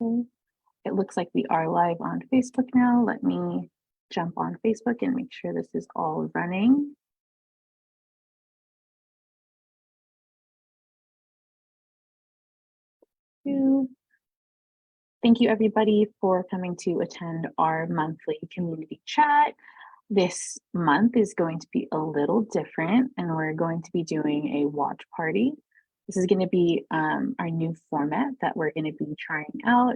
Okay. It looks like we are live on Facebook now. Let me jump on Facebook and make sure this is all running. Thank you everybody for coming to attend our monthly community chat. This month is going to be a little different and we're going to be doing a watch party. This is going to be our new format that we're going to be trying out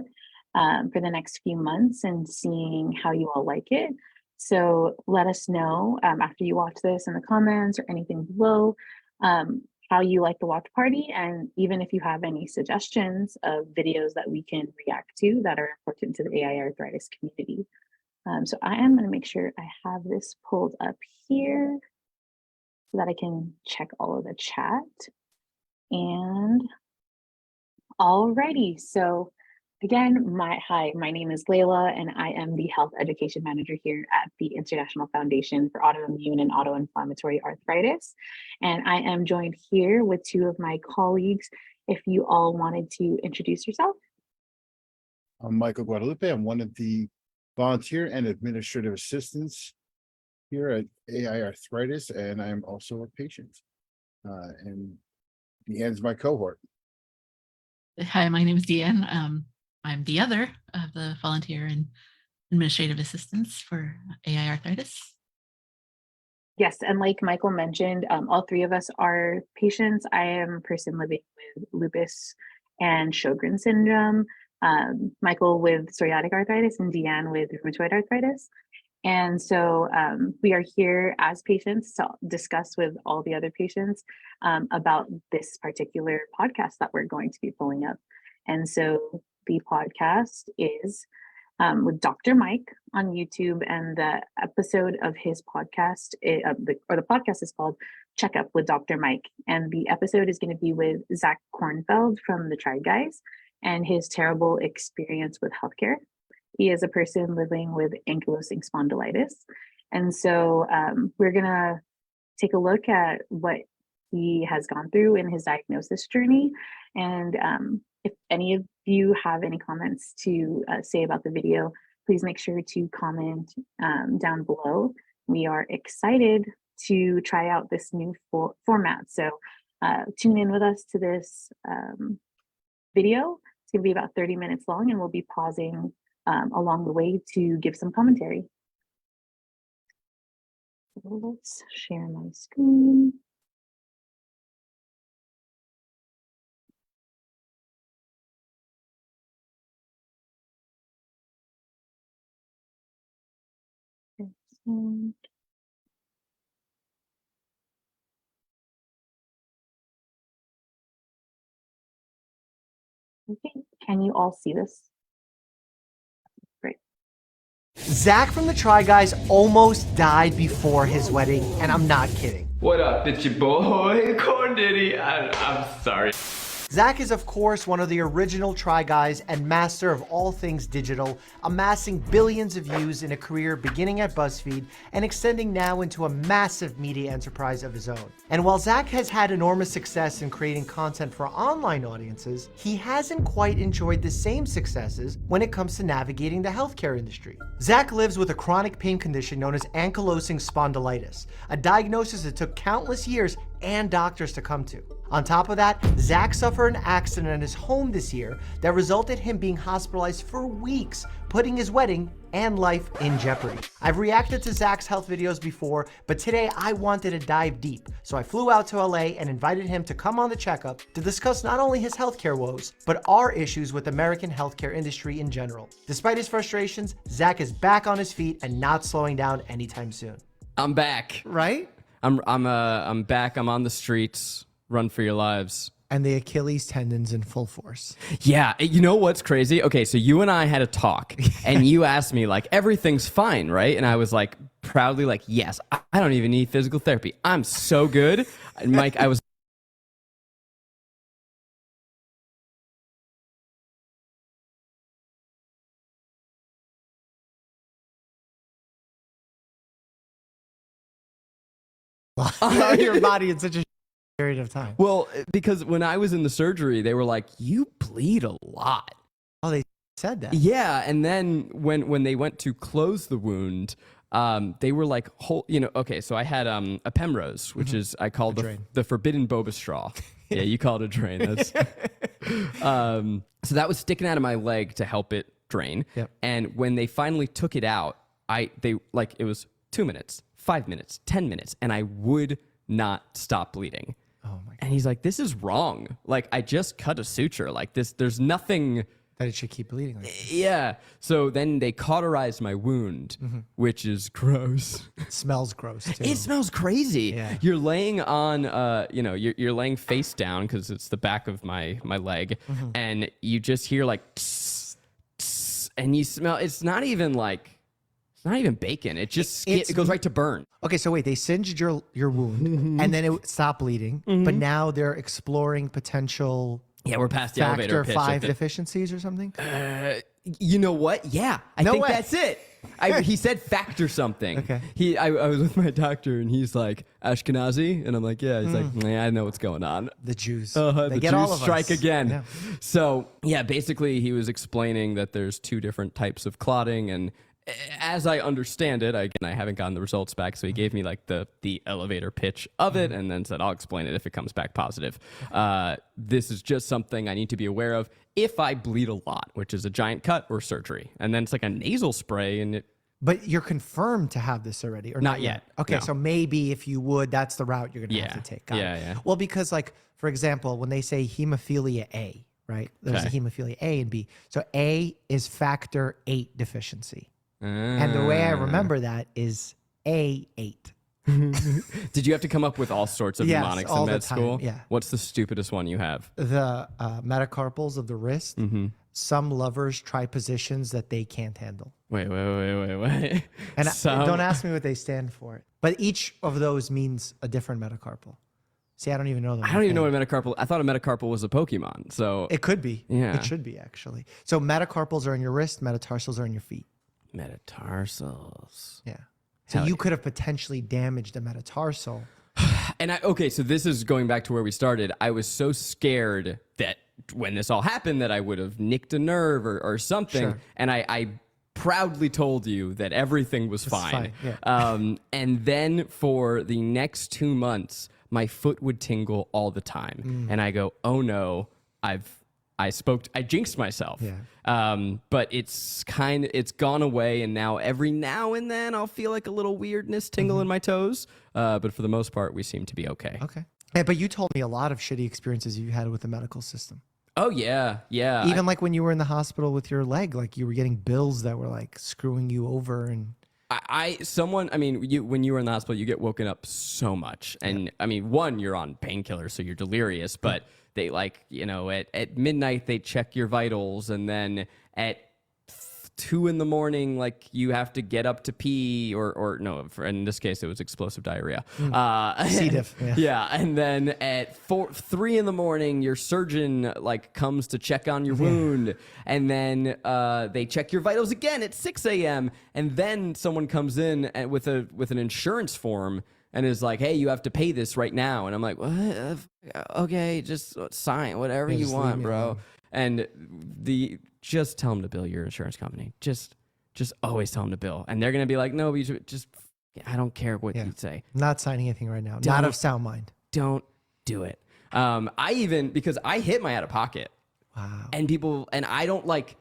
for the next few months and seeing how you all like it. So let us know after you watch this in the comments or anything below how you like the watch party, and even if you have any suggestions of videos that we can react to that are important to the AiArthritis community. So I am going to make sure I have this pulled up here so that I can check all of the chat. And alrighty, so again, my name is Layla, and I am the Health Education Manager here at the International Foundation for Autoimmune and Autoinflammatory Arthritis. And I am joined here with two of my colleagues. If you all wanted to introduce yourself. I'm Michael Guadalupe. I'm one of the volunteer and administrative assistants here at AiArthritis, and I'm also a patient. And Deanne's my cohort. Hi, my name is Deanne. I'm the other of the volunteer and administrative assistants for AiArthritis. Yes, and like Michael mentioned, all three of us are patients. I am a person living with lupus and Sjogren's syndrome, Michael with psoriatic arthritis, and Deanne with rheumatoid arthritis. And so we are here as patients to discuss with all the other patients about this particular podcast that we're going to be pulling up. And so the podcast is with Dr. Mike on YouTube, and the episode of his podcast, the podcast is called Checkup with Dr. Mike. And the episode is going to be with Zach Kornfeld from the Tribe Guys and his terrible experience with healthcare. He is a person living with ankylosing spondylitis. And so we're going to take a look at what he has gone through in his diagnosis journey. And if any of you have any comments to say about the video, please make sure to comment down below. We are excited to try out this new format. So tune in with us to this video. It's going to be about 30 minutes long, and we'll be pausing along the way to give some commentary. So let's share my screen. Okay, can you all see this? Great. Zach from the Try Guys almost died before his wedding, and I'm not kidding. What up, it's your boy, Corn Diddy. I'm sorry. Zach is, of course, one of the original Try Guys and master of all things digital, amassing billions of views in a career beginning at BuzzFeed and extending now into a massive media enterprise of his own. And while Zach has had enormous success in creating content for online audiences, he hasn't quite enjoyed the same successes when it comes to navigating the healthcare industry. Zach lives with a chronic pain condition known as ankylosing spondylitis, a diagnosis that took countless years and doctors to come to. On top of that, Zach suffered an accident at his home this year that resulted in him being hospitalized for weeks, putting his wedding and life in jeopardy. I've reacted to Zach's health videos before, but today I wanted to dive deep. So I flew out to LA and invited him to come on the Checkup to discuss not only his healthcare woes, but our issues with American healthcare industry in general. Despite his frustrations, Zach is back on his feet and not slowing down anytime soon. I'm back. Right? I'm back. I'm on the streets. Run for your lives. And the Achilles tendon's in full force. Yeah, you know what's crazy? Okay, so you and I had a talk, and you asked me, like, everything's fine, right? And I was like, proudly like, yes, I don't even need physical therapy. I'm so good. And Mike, I was... Your body in such a period of time. Well, because when I was in the surgery, they were like, you bleed a lot. Oh, they said that. Yeah, and then when they went to close the wound, they were like, okay, so I had a Pemrose, which is I call the forbidden boba straw. Yeah, you call it a drain. That's so that was sticking out of my leg to help it drain. Yep. And when they finally took it out, it was 2 minutes, 5 minutes, 10 minutes, and I would not stop bleeding. Oh my God. And he's like, this is wrong. Like, I just cut a suture. Like this, there's nothing That it should keep bleeding. Like this. Yeah. So then they cauterized my wound, which is gross. It smells gross too. It smells crazy. Yeah. You're laying on, you're laying face down because it's the back of my leg, and you just hear like, tss, tss, and you smell. It's not even bacon. It just it goes right to burn. Okay, so wait, they singed your wound and then it stopped bleeding, but now they're exploring potential Yeah, we're past the elevator factor pitch. 5 deficiencies or something. You know what? Yeah, I No think way. that's it. He said factor something. Okay. I was with my doctor and he's like, Ashkenazi, and I'm like, yeah. He's like, yeah, I know what's going on. The Jews, They they get Jews all of strike us. again. Yeah. So yeah, basically he was explaining that there's 2 different types of clotting, and as I understand it, I haven't gotten the results back, so he gave me like the elevator pitch of it, and then said I'll explain it if it comes back positive. This is just something I need to be aware of if I bleed a lot, which is a giant cut or surgery, and then it's like a nasal spray, and it. But you're confirmed to have this already, or Not yet. Okay, No. so maybe if you would, that's the route you're going to have to take. Got it. Yeah. Well, because like for example, when they say hemophilia A, right? There's Okay. a hemophilia A and B. So A is factor 8 deficiency, and the way I remember that is A8. Did you have to come up with all sorts of Yes, mnemonics all in the med time, school? yeah. What's the stupidest one you have? The metacarpals of the wrist. Some lovers try positions that they can't handle. Wait. And Some- don't ask me what they stand for. But each of those means a different metacarpal. See, I don't even know them. I don't even know what a metacarpal. I thought a metacarpal was a Pokemon. So It could be. Yeah. It should be actually. So metacarpals are in your wrist, metatarsals are in your feet. metatarsals. Yeah. So Hell you yeah. could have potentially damaged a metatarsal. And so this is going back to where we started. I was so scared that when this all happened that I would have nicked a nerve or something. Sure. And I proudly told you that everything was fine. fine, And then for the next 2 months, my foot would tingle all the time. And I go, oh no, I jinxed myself. Yeah. But it's gone away, and now every now and then I'll feel like a little weirdness tingle in my toes. But for the most part, we seem to be okay. Okay. Yeah, but you told me a lot of shitty experiences you had with the medical system. Oh yeah. Even like when you were in the hospital with your leg, like you were getting bills that were like screwing you over and when you were in the hospital, you get woken up so much. And I mean, one, you're on painkillers, so you're delirious, but they at midnight, they check your vitals. And then at 2 a.m, like you have to get up to pee or no, in this case, it was explosive diarrhea. C.diff. Yeah. And then at 3 a.m, your surgeon like comes to check on your wound, and then they check your vitals again at 6 a.m. And then someone comes in with an insurance form and is like, "Hey, you have to pay this right now." And I'm like, "What? Okay, just sign whatever you just leave want, me bro." alone. And just tell them to bill your insurance company. Just always tell them to bill, and they're gonna be like, "No, you should just." I don't care what you say. not signing anything right now. Not of sound mind. Don't do it. Because I hit my out of pocket. Wow. And I don't like.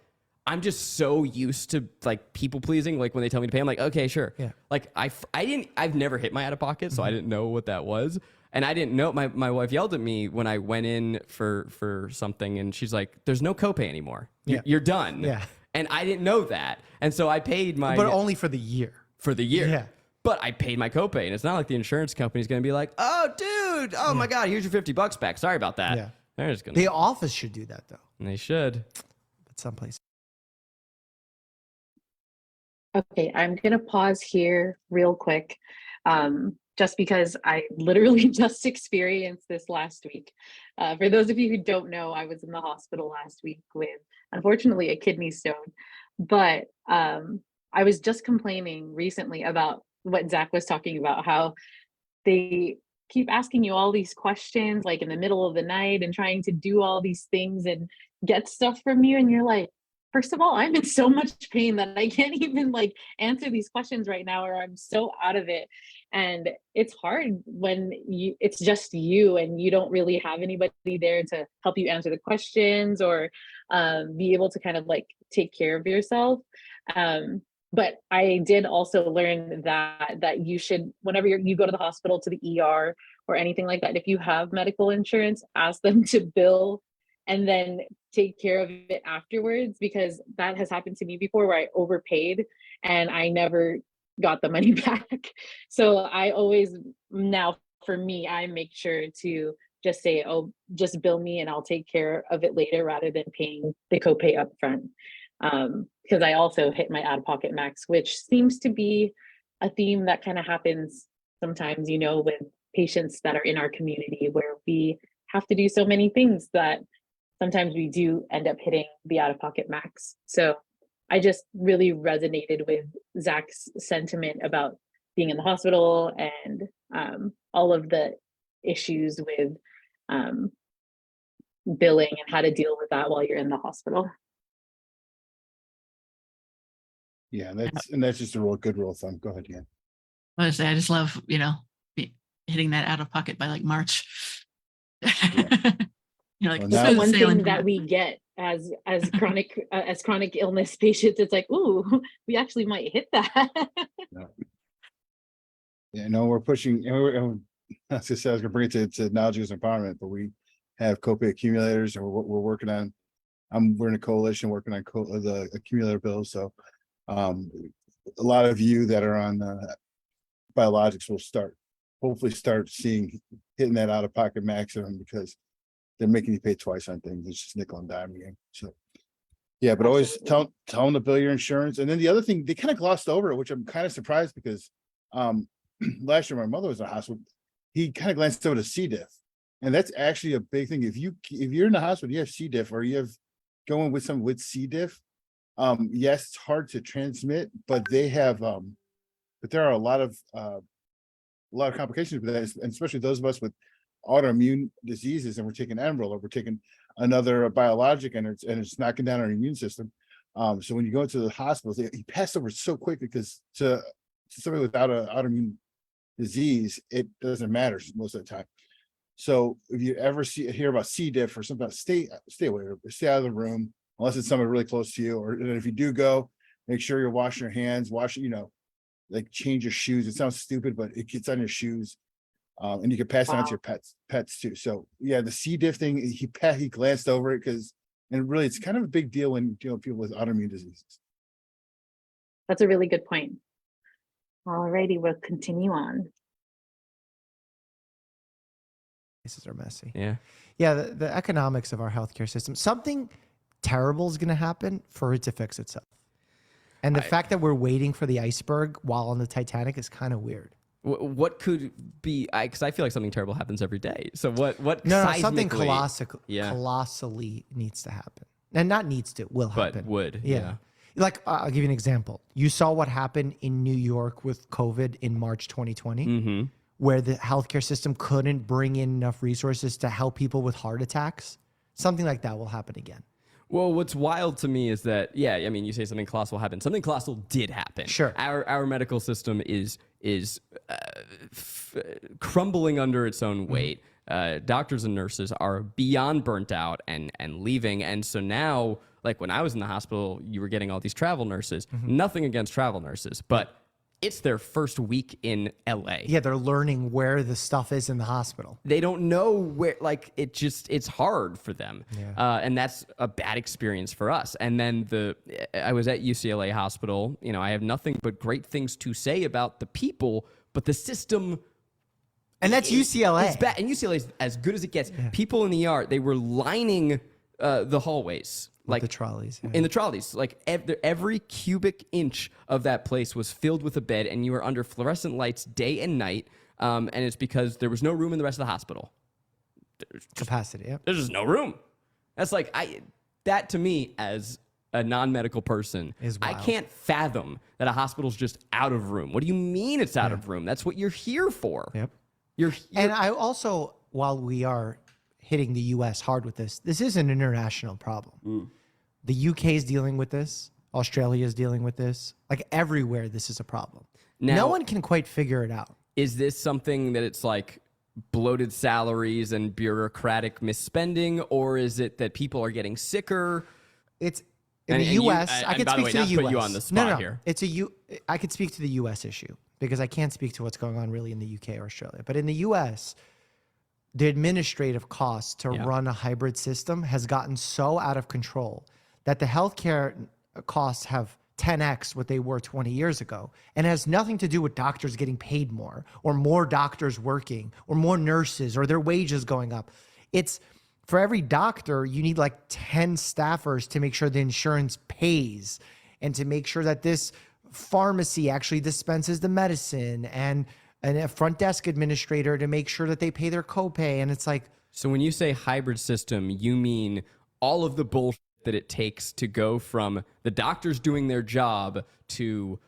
I'm just so used to like people pleasing. Like when they tell me to pay, I'm like, okay, sure. Yeah. Like I've never hit my out of pocket, so I didn't know what that was. And I didn't know, my wife yelled at me when I went in for something, and she's like, there's no copay anymore. You're done. Yeah. And I didn't know that. And so I paid my. But only for the year. For the year. Yeah. But I paid my copay, and it's not like the insurance company's going to be like, oh, dude, oh my God, here's your $50 back. Sorry about that. Yeah. They're just going to. The office should do that though. They should. But someplace. Okay, I'm going to pause here real quick, just because I literally just experienced this last week. For those of you who don't know, I was in the hospital last week with, unfortunately, a kidney stone. But I was just complaining recently about what Zach was talking about, how they keep asking you all these questions, like in the middle of the night, and trying to do all these things and get stuff from you. And you're like, first of all, I'm in so much pain that I can't even like answer these questions right now, or I'm so out of it. And it's hard when it's just you and you don't really have anybody there to help you answer the questions or be able to kind of like take care of yourself. But I did also learn that you should, whenever you go to the hospital, to the ER or anything like that, if you have medical insurance, ask them to bill and then take care of it afterwards, because that has happened to me before where I overpaid and I never got the money back. So I always, now for me, I make sure to just say, oh, just bill me and I'll take care of it later rather than paying the copay up front. Because I also hit my out-of-pocket max, which seems to be a theme that kind of happens sometimes, you know, with patients that are in our community where we have to do so many things that sometimes we do end up hitting the out-of-pocket max. So I just really resonated with Zach's sentiment about being in the hospital and all of the issues with billing and how to deal with that while you're in the hospital. Yeah, and that's just a real good rule of thumb. Go ahead, Dan. I just love, you know, hitting that out of pocket by like March. You're like, Well, It's now- the one sailing thing from that it. we get as chronic illness patients. It's like, ooh, we actually might hit that. Yeah, no, we're pushing, and I was gonna bring it to knowledge use empowerment, but we have copay accumulators, and we're working on. We're in a coalition working on the accumulator bills. So, a lot of you that are on biologics will hopefully start hitting that out of pocket maximum, because they're making you pay twice on things. It's just nickel and dime again. So, yeah, but always tell them to bill your insurance. And then the other thing, they kind of glossed over it, which I'm kind of surprised, because last year my mother was in the hospital. He kind of glanced over to C.diff, and that's actually a big thing. If you're in the hospital, you have C.diff, or you have going with someone with C.diff. Yes, it's hard to transmit, but they have but there are a lot of complications with that, and especially those of us with autoimmune diseases, and we're taking Enbrel, or we're taking another biologic, and it's knocking down our immune system. So when you go into the hospitals, he passed over so quick, because to somebody without an autoimmune disease, it doesn't matter most of the time. So if you ever hear about C.diff or something, stay away, stay out of the room unless it's someone really close to you. Or if you do go, make sure you're washing your hands, like change your shoes. It sounds stupid, but it gets on your shoes. And you can pass it on to your pets too. So yeah, the C.diff thing, he glanced over it, and really it's kind of a big deal when you deal with people with autoimmune diseases. That's a really good point. All righty, we'll continue on. Cases are messy. Yeah. Yeah, the economics of our healthcare system. Something terrible is going to happen for it to fix itself. And the fact that we're waiting for the iceberg while on the Titanic is kind of weird. What could be? Because I feel like something terrible happens every day. So what? No, something seismically- colossally needs to happen. And not needs to, will happen. But would. Yeah. Like, I'll give you an example. You saw what happened in New York with COVID in March 2020, Mm-hmm. where the healthcare system couldn't bring in enough resources to help people with heart attacks. Something like that will happen again. Well, what's wild to me is that, I mean, you say something colossal happened. Something colossal did happen. Sure. Our medical system is crumbling under its own weight. Doctors and nurses are beyond burnt out and leaving. And so now, like when I was in the hospital, you were getting all these travel nurses. Nothing against travel nurses, but it's their first week in LA. Yeah, they're learning where the stuff is in the hospital. They don't know where, like, it's hard for them. Yeah. And that's a bad experience for us. And then I was at UCLA Hospital. You know, I have nothing but great things to say about the people, but the system. And that's UCLA. It's bad. And UCLA is as good as it gets. Yeah. People in the ER, they were lining the hallways. Like the trolleys. Yeah. In the trolleys. Like every cubic inch of that place was filled with a bed, and you were under fluorescent lights day and night. And it's because there was no room in the rest of the hospital. Capacity, yeah. There's just no room. That's like, that to me, as a non-medical person, is wild. I can't fathom that a hospital's just out of room. What do you mean it's out of room? That's what you're here for. Yep. And I also, while we are hitting the U.S. hard with this is an international problem. The UK is dealing with this. Australia is dealing with this. Like everywhere, this is a problem. Now, No one can quite figure it out. is this something that it's like bloated salaries and bureaucratic misspending, or is it that people are getting sicker? It's in the U.S. I could speak to the U.S. Put you on the spot no. here. I could speak to the U.S. issue because I can't speak to what's going on really in the UK or Australia. But in the U.S., the administrative costs to run a hybrid system has gotten so out of control that the healthcare costs have 10x what they were 20 years ago, and it has nothing to do with doctors getting paid more or more doctors working or more nurses or their wages going up. It's for every doctor, you need like 10 staffers to make sure the insurance pays and to make sure that this pharmacy actually dispenses the medicine and a front desk administrator to make sure that they pay their copay. And it's like, So when you say hybrid system, you mean all of the bullshit that it takes to go from the doctors doing their job to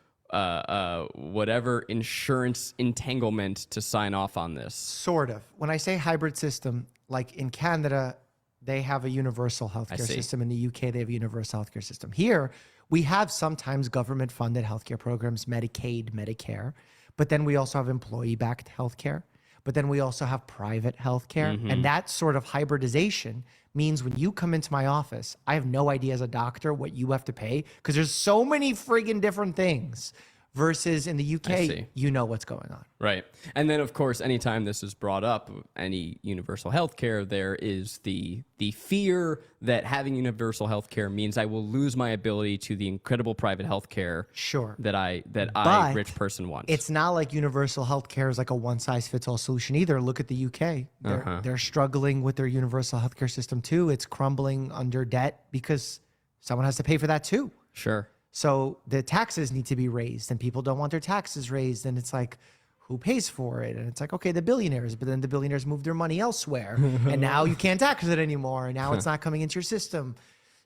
whatever insurance entanglement to sign off on this. sort of. When I say hybrid system, like in Canada, they have a universal healthcare see. system. In the UK, they have a universal healthcare system. Here, we have sometimes government-funded healthcare programs, Medicaid, Medicare, but then we also have employee-backed healthcare. But then we also have private healthcare. And that sort of hybridization means when you come into my office, I have no idea as a doctor what you have to pay because there's so many friggin' different things. Versus in the see. UK, you know what's going on. Right. And then, of course, anytime this is brought up, any universal health care, there is the fear that having universal health care means I will lose my ability to the incredible private health care Sure. that I, But rich person, want. It's not like universal health care is like a one-size-fits-all solution either. Look at the UK. They're struggling with their universal healthcare system too. It's crumbling under debt because someone has to pay for that too. Sure. So the taxes need to be raised and people don't want their taxes raised. And it's like, who pays for it? And it's like, okay, the billionaires, but then the billionaires move their money elsewhere. And now you can't tax it anymore. And now it's not coming into your system.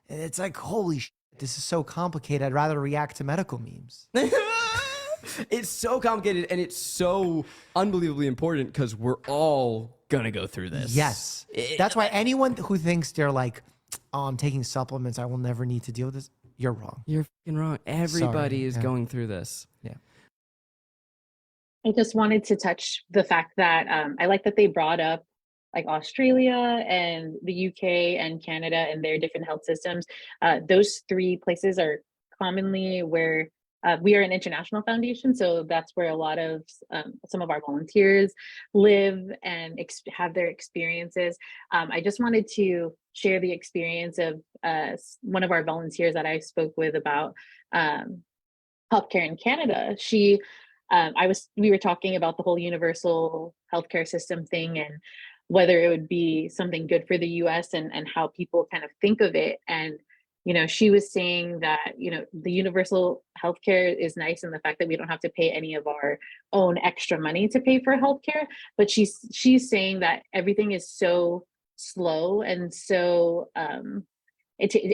And it's like, holy shit, this is so complicated. I'd rather react to medical memes. It's so complicated and it's so unbelievably important because we're all going to go through this. Yes. That's why anyone who thinks they're like, oh, I'm taking supplements, I will never need to deal with this. You're wrong. You're fucking wrong. Everybody Sorry. is going through this. Yeah. I just wanted to touch the fact that I like that they brought up like Australia and the UK and Canada and their different health systems. Those three places are commonly where we are an international foundation. So that's where a lot of some of our volunteers live and have their experiences. I just wanted to share the experience of one of our volunteers that I spoke with about healthcare in Canada. We were talking about the whole universal healthcare system thing and whether it would be something good for the US and how people kind of think of it. And, you know, she was saying that, you know, the universal healthcare is nice in the fact that we don't have to pay any of our own extra money to pay for healthcare. But she's saying that everything is so slow and so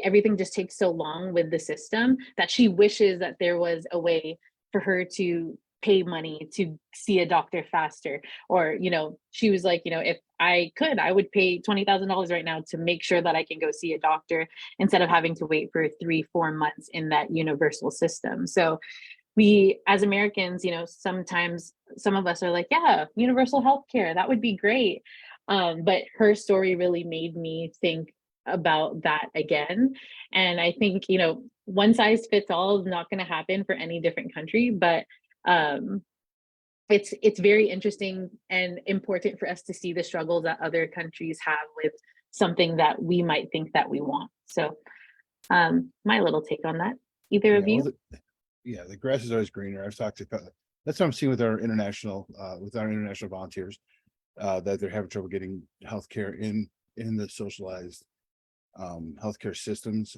everything just takes so long with the system that she wishes that there was a way for her to pay money to see a doctor faster. Or, you know, she was like, you know, if I could, I would pay $20,000 right now to make sure that I can go see a doctor instead of having to wait for 3-4 months in that universal system. So we, as Americans, you know, sometimes some of us are like, yeah, universal healthcare, that would be great. But her story really made me think about that again. And I think, you know, one size fits all is not going to happen for any different country, but it's very interesting and important for us to see the struggles that other countries have with something that we might think that we want. So my little take on that. Either of you? The grass is always greener. I've talked to, that's what I'm seeing with our international volunteers, that they're having trouble getting healthcare in the socialized healthcare systems.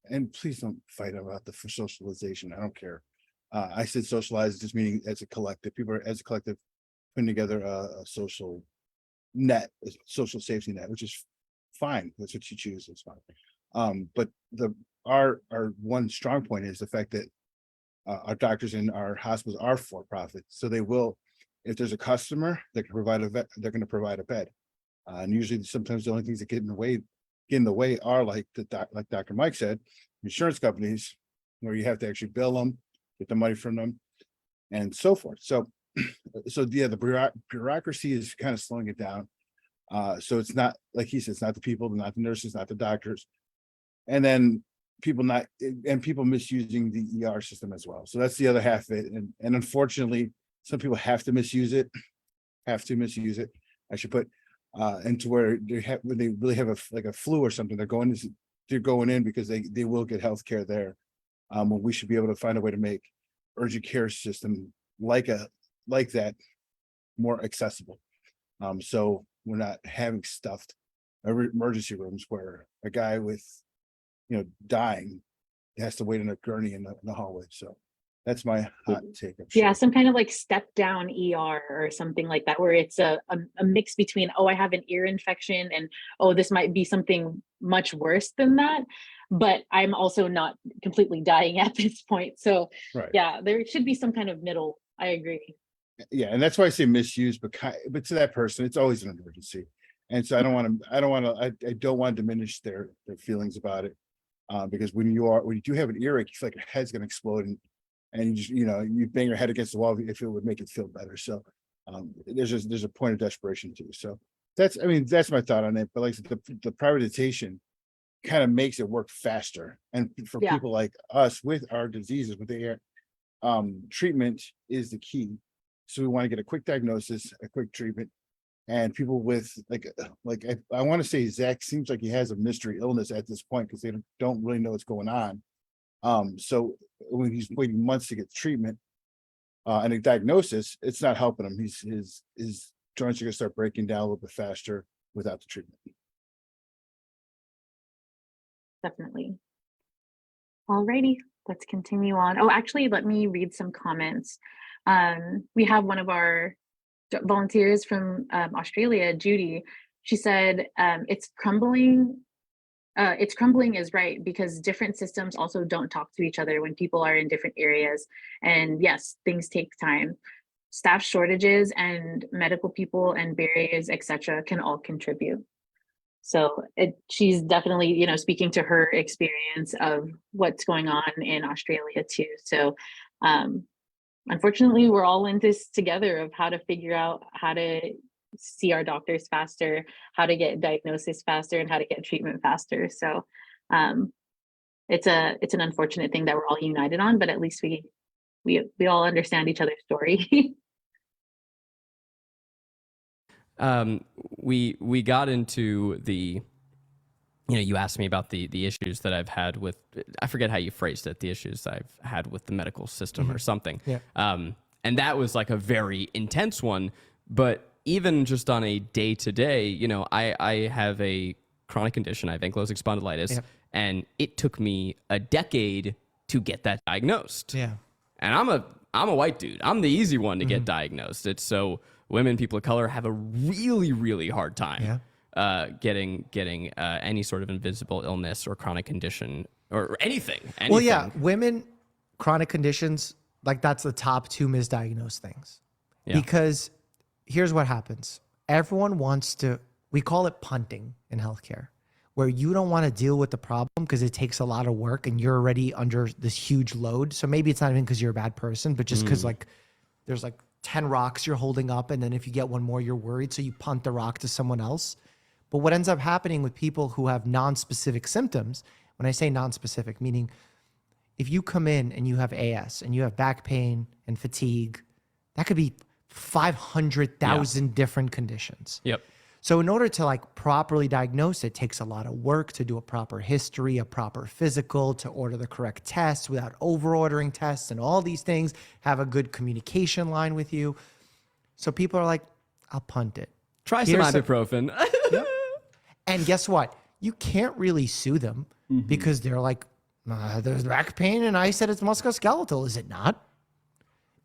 And please don't fight about the socialization. I don't care. I said socialized, just meaning as a collective. People are as a collective putting together a social net, a social safety net, which is fine. That's what you choose. It's fine. But our one strong point is the fact that our doctors in our hospitals are for profit. So they will, if there's a customer that can provide a vet, they're going to provide a bed. And usually sometimes the only things that get in the way get in the way are like like Dr. Mike said, insurance companies, where you have to actually bill them, get the money from them, and so forth. So yeah, the bureaucracy is kind of slowing it down. So it's not, like he said, it's not the people, not the nurses, not the doctors, and then people misusing the ER system as well. So that's the other half of it. And unfortunately, some people have to misuse it, I should put, into where when they really have a flu or something, they're going in because they will get health care there. When we should be able to find a way to make urgent care system like that more accessible. So we're not having stuffed emergency rooms where a guy with, dying has to wait in a gurney in the hallway. So that's my hot take. I'm Yeah, sure. some kind of like step down ER or something like that, where it's a mix between, oh, I have an ear infection, and oh, this might be something much worse than that, but I'm also not completely dying at this point. So Right. yeah, there should be some kind of middle. I agree. Yeah, and that's why I say misuse, but to that person, it's always an emergency. And so I don't want to diminish their feelings about it. Because when you do have an earache, you feel like your head's gonna explode, and you just, you bang your head against the wall if it would make it feel better. So there's a point of desperation too. So that's my thought on it. But like the privatization kind of makes it work faster. And for Yeah. people like us with our diseases, with the treatment is the key. So we want to get a quick diagnosis, a quick treatment. And people with I want to say Zach seems like he has a mystery illness at this point, because they don't really know what's going on. So when he's waiting months to get treatment and a diagnosis, it's not helping him. His joints are gonna start breaking down a little bit faster without the treatment. Definitely. Alrighty, let's continue on. Oh, actually, let me read some comments. We have one of our volunteers from Australia, Judy. She said, it's crumbling is right, because different systems also don't talk to each other when people are in different areas. And yes, things take time. Staff shortages and medical people and barriers, etc., can all contribute. So she's definitely, speaking to her experience of what's going on in Australia too. So unfortunately, we're all in this together of how to figure out how to see our doctors faster, how to get diagnosis faster, and how to get treatment faster. So it's an unfortunate thing that we're all united on, but at least we all understand each other's story. We got into the, you asked me about the issues that I've had with, I forget how you phrased it, the issues I've had with the medical system or something. Yeah. And that was like a very intense one, but even just on a day-to-day, I have a chronic condition. I have ankylosing spondylitis, and it took me a decade to get that diagnosed. Yeah. And I'm a white dude. I'm the easy one to get diagnosed. It's so women, people of color have a really, really hard time getting any sort of invisible illness or chronic condition or anything. Well, yeah, women, chronic conditions, like that's the top two misdiagnosed things. Yeah. Because here's what happens. Everyone wants to, we call it punting in healthcare, where you don't want to deal with the problem because it takes a lot of work and you're already under this huge load. So maybe it's not even because you're a bad person, but just because there's 10 rocks you're holding up, and then if you get one more, you're worried. So you punt the rock to someone else. But what ends up happening with people who have non-specific symptoms, when I say non-specific, meaning if you come in and you have AS and you have back pain and fatigue, that could be 500,000 different conditions. Yep. So in order to properly diagnose it, takes a lot of work to do a proper history, a proper physical, to order the correct tests without over-ordering tests and all these things, have a good communication line with you. So people are like, I'll punt it. Try some ibuprofen. And guess what? You can't really sue them because they're like, there's back pain and I said it's musculoskeletal, is it not?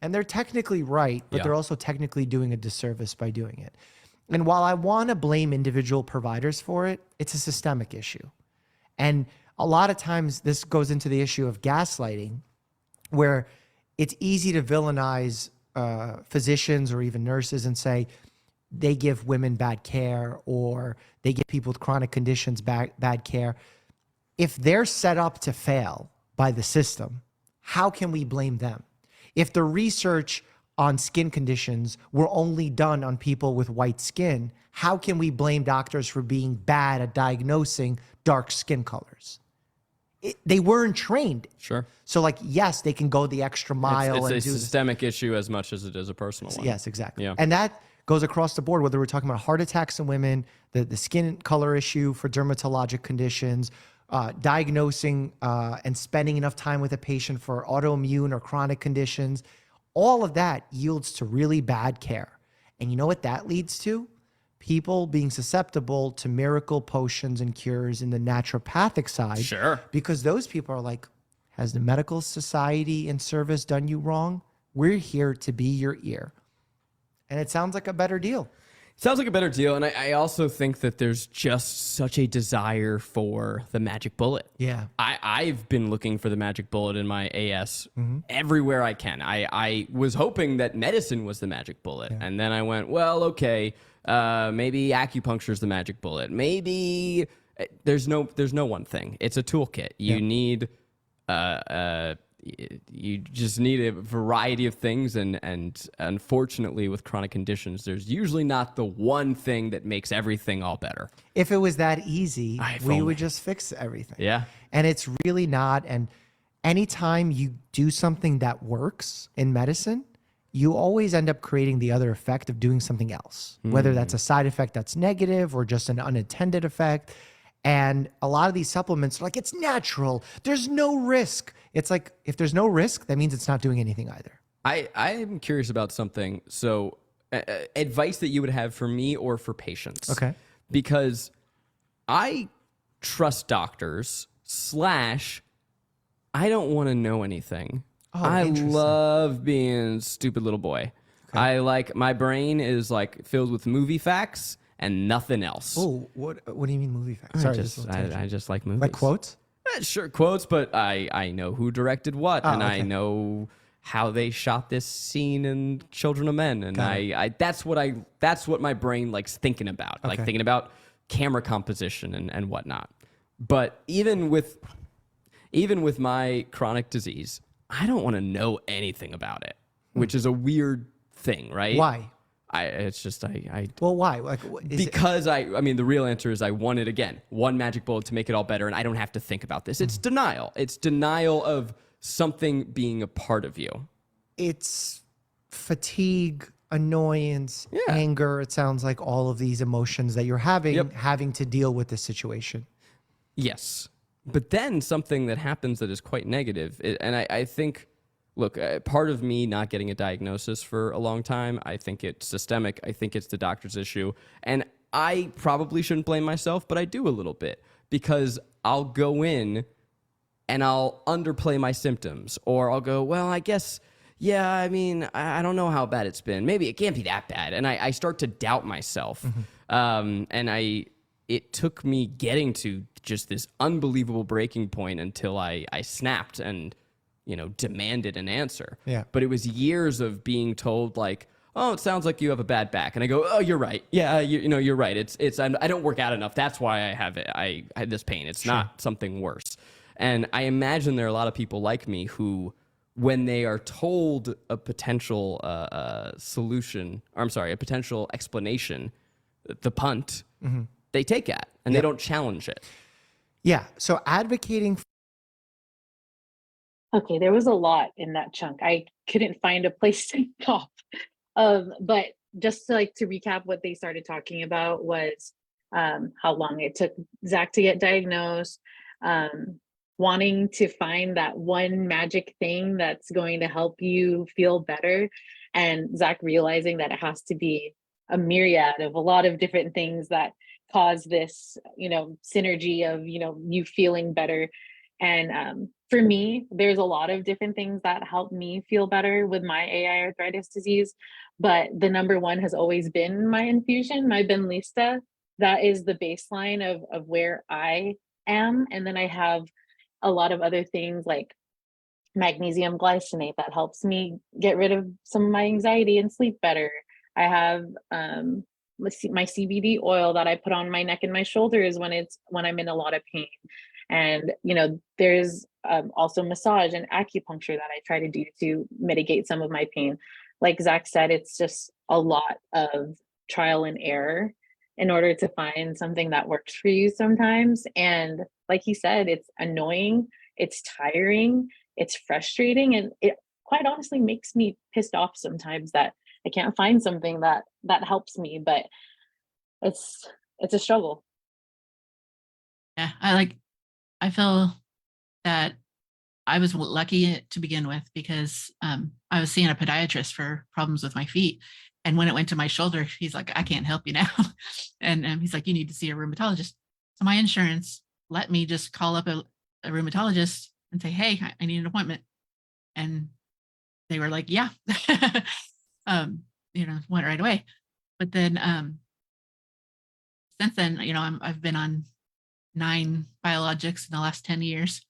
And they're technically right, but they're also technically doing a disservice by doing it. And while I want to blame individual providers for it, it's a systemic issue. And a lot of times this goes into the issue of gaslighting, where it's easy to villainize physicians or even nurses and say, they give women bad care, or they give people with chronic conditions bad care. If they're set up to fail by the system, how can we blame them? If the research on skin conditions were only done on people with white skin, how can we blame doctors for being bad at diagnosing dark skin colors? They weren't trained. Sure. So like, yes, they can go the extra mile. It's and a do systemic issue as much as it is a personal one. Yes, exactly. Yeah. And that goes across the board, whether we're talking about heart attacks in women, the skin color issue for dermatologic conditions, diagnosing and spending enough time with a patient for autoimmune or chronic conditions. All of that yields to really bad care. And you know what that leads to? People being susceptible to miracle potions and cures in the naturopathic side. Sure. Because those people are like, has the medical society and service done you wrong? We're here to be your ear. And it sounds like a better deal. Sounds like a better deal. And I also think that there's just such a desire for the magic bullet. Yeah. I've been looking for the magic bullet in my AS everywhere I can. I was hoping that medicine was the magic bullet. And then I went, well, okay, maybe acupuncture is the magic bullet. Maybe there's no one thing. It's a toolkit. You need you just need a variety of things, and unfortunately with chronic conditions, there's usually not the one thing that makes everything all better. If it was that easy, we only. would just fix everything. Yeah. And it's really not. And anytime you do something that works in medicine, you always end up creating the other effect of doing something else, whether that's a side effect that's negative or just an unintended effect. And a lot of these supplements are like, it's natural, there's no risk. It's like, if there's no risk, that means it's not doing anything either. I'm curious about something. So advice that you would have for me or for patients. Okay. Because I trust doctors / I don't want to know anything. Oh, I interesting. love being a stupid little boy. I like, my brain is like filled with movie facts and nothing else. Oh, what do you mean movie facts? Sorry, I just like movies. like quotes? Sure, quotes, but I know who directed what, and I know how they shot this scene in Children of Men, and that's what my brain likes thinking about, like thinking about camera composition and whatnot. But even with my chronic disease, I don't want to know anything about it, which is a weird thing, right? Why? Well, why? Like, because I mean, the real answer is I wanted, again, one magic bullet to make it all better, and I don't have to think about this. It's denial. It's denial of something being a part of you. It's fatigue, annoyance, anger. It sounds like all of these emotions that you're having to deal with this situation. Yes. But then something that happens that is quite negative, and I think, look, part of me not getting a diagnosis for a long time, I think it's systemic. I think it's the doctor's issue. And I probably shouldn't blame myself, but I do a little bit, because I'll go in and I'll underplay my symptoms, or I'll go, well, I guess, yeah, I mean, I don't know how bad it's been. Maybe it can't be that bad. And I start to doubt myself. It took me getting to just this unbelievable breaking point until I snapped and, demanded an answer. Yeah. But it was years of being told, like, oh, it sounds like you have a bad back. And I go, oh, you're right. Yeah, you're right. I don't work out enough. That's why I have it. I had this pain. It's not something worse. And I imagine there are a lot of people like me who, when they are told a potential a potential explanation, the punt, they take it and they don't challenge it. Yeah. So advocating. Okay, there was a lot in that chunk. I couldn't find a place to stop. But just to recap, what they started talking about was how long it took Zach to get diagnosed, wanting to find that one magic thing that's going to help you feel better, and Zach realizing that it has to be a myriad of a lot of different things that cause this, synergy of, you feeling better. And for me, there's a lot of different things that help me feel better with my AiArthritis disease. But the number one has always been my infusion, my Benlysta. That is the baseline of where I am. And then I have a lot of other things like magnesium glycinate that helps me get rid of some of my anxiety and sleep better. I have my CBD oil that I put on my neck and my shoulders when I'm in a lot of pain. And, there's also massage and acupuncture that I try to do to mitigate some of my pain. Like Zach said, it's just a lot of trial and error in order to find something that works for you sometimes. And like he said, it's annoying, it's tiring, it's frustrating, and it quite honestly makes me pissed off sometimes that I can't find something that helps me, but it's a struggle. Yeah, I feel that I was lucky to begin with because I was seeing a podiatrist for problems with my feet. And when it went to my shoulder, he's like, I can't help you now. And he's like, you need to see a rheumatologist. So my insurance let me just call up a rheumatologist and say, hey, I need an appointment. And they were like, yeah, went right away. But then since then, I've been on 9 biologics in the last 10 years.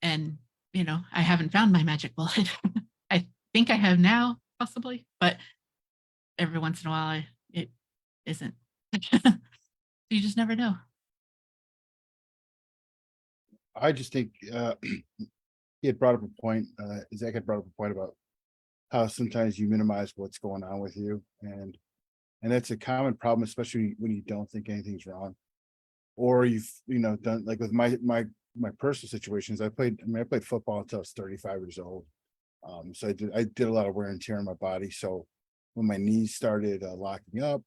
And, I haven't found my magic bullet. I think I have now, possibly, but every once in a while it isn't. You just never know. I just think he had brought up a point, Zach had brought up a point about how sometimes you minimize what's going on with you. And that's a common problem, especially when you don't think anything's wrong. Or you've, done, like with my personal situations, I played football until I was 35 years old. So I did a lot of wear and tear on my body. So when my knees started locking up,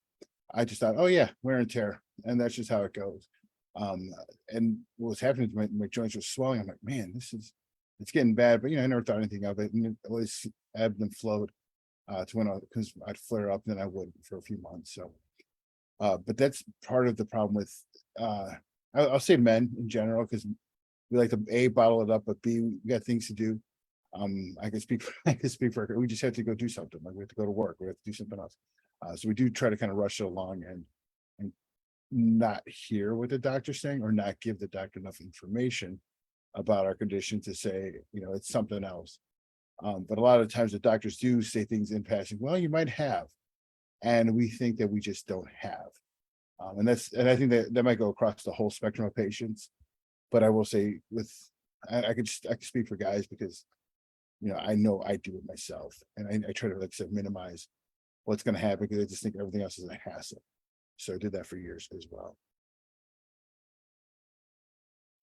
I just thought, oh yeah, wear and tear. And that's just how it goes. And what was happening to my joints were swelling. I'm like, man, it's getting bad. But I never thought anything of it. And it always ebbed and flowed to when because I'd flare up, and then I would for a few months. So but that's part of the problem with I'll say men in general, because we like to A, bottle it up, but B, we got things to do. I can speak for we just have to go do something. Like we have to go to work, we have to do something else. So we do try to kind of rush it along and not hear what the doctor's saying, or not give the doctor enough information about our condition to say, it's something else. But a lot of times the doctors do say things in passing, well, you might have, and we think that we just don't have. And I think that might go across the whole spectrum of patients. But I will say I can speak for guys, because I know I do it myself, and I try to, like I said, minimize what's going to happen, because I just think everything else is a hassle. So I did that for years as well.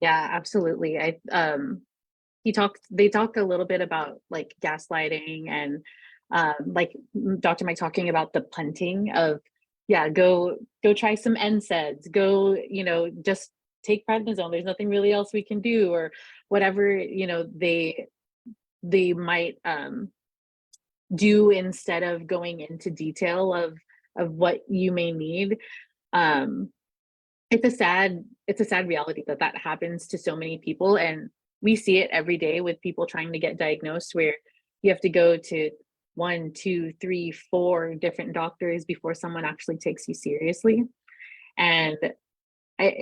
Yeah, absolutely. They talked a little bit about like gaslighting and like Dr. Mike talking about the punting of, yeah, go try some NSAIDs, go, just take prednisone. There's nothing really else we can do, or whatever, they might do, instead of going into detail of what you may need. It's a sad reality that happens to so many people, and we see it every day with people trying to get diagnosed, where you have to go to 1, 2, 3, 4 different doctors before someone actually takes you seriously. And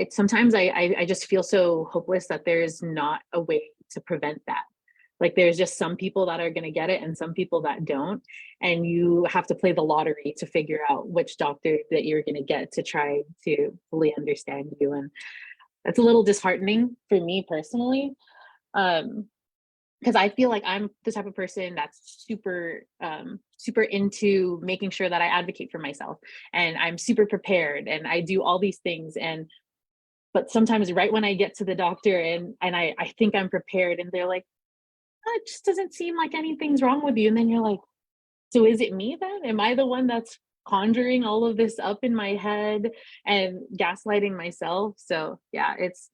sometimes I just feel so hopeless that there's not a way to prevent that. Like there's just some people that are going to get it and some people that don't. And you have to play the lottery to figure out which doctor that you're going to get to try to fully understand you. And that's a little disheartening for me personally. Because I feel like I'm the type of person that's super into making sure that I advocate for myself, and I'm super prepared, and I do all these things. But sometimes right when I get to the doctor and I think I'm prepared, and they're like, it just doesn't seem like anything's wrong with you. And then you're like, so is it me then? Am I the one that's conjuring all of this up in my head and gaslighting myself? So yeah, it's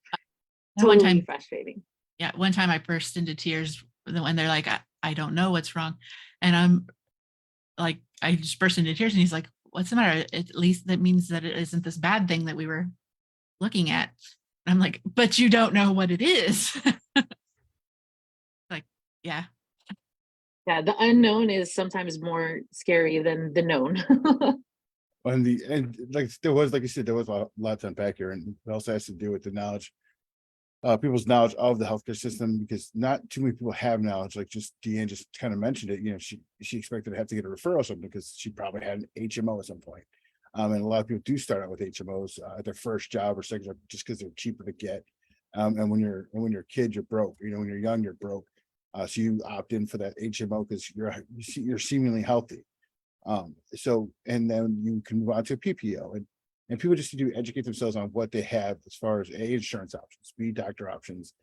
totally frustrating. Yeah, one time I burst into tears when they're like, I don't know what's wrong. And I'm like, I just burst into tears, and he's like, what's the matter? At least that means that it isn't this bad thing that we were looking at. And I'm like, but you don't know what it is. Like, yeah. Yeah, the unknown is sometimes more scary than the known. And like you said, there was a lot to unpack here, and it also has to do with the knowledge, people's knowledge of the healthcare system, because not too many people have knowledge. Like just Deanne just kind of mentioned it. She expected to have to get a referral or something because she probably had an HMO at some point. And a lot of people do start out with HMOs at their first job or second job just because they're cheaper to get. And when you're a kid, you're broke. You know, when you're young, you're broke. So you opt in for that HMO because you're seemingly healthy. So and then you can move on to a PPO, and people just need to educate themselves on what they have as far as insurance options, B doctor options,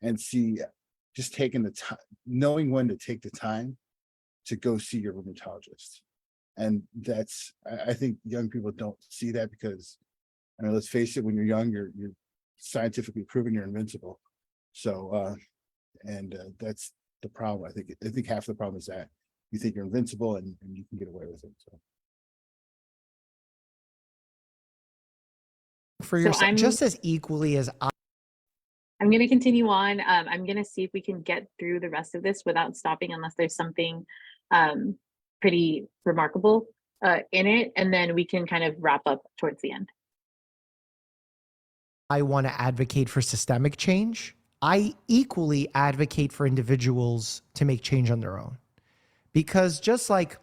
and see, just taking the time, knowing when to take the time to go see your rheumatologist. And that's, I think young people don't see that because, I mean, let's face it, when you're young, you're scientifically proven you're invincible. So, that's the problem. I think half the problem is that you think you're invincible and you can get away with it. So. For So yourself, I'm- just as equally as I'm going to continue on. I'm going to see if we can get through the rest of this without stopping unless there's something pretty remarkable in it. And then we can kind of wrap up towards the end. I want to advocate for systemic change, I equally advocate for individuals to make change on their own. Because just like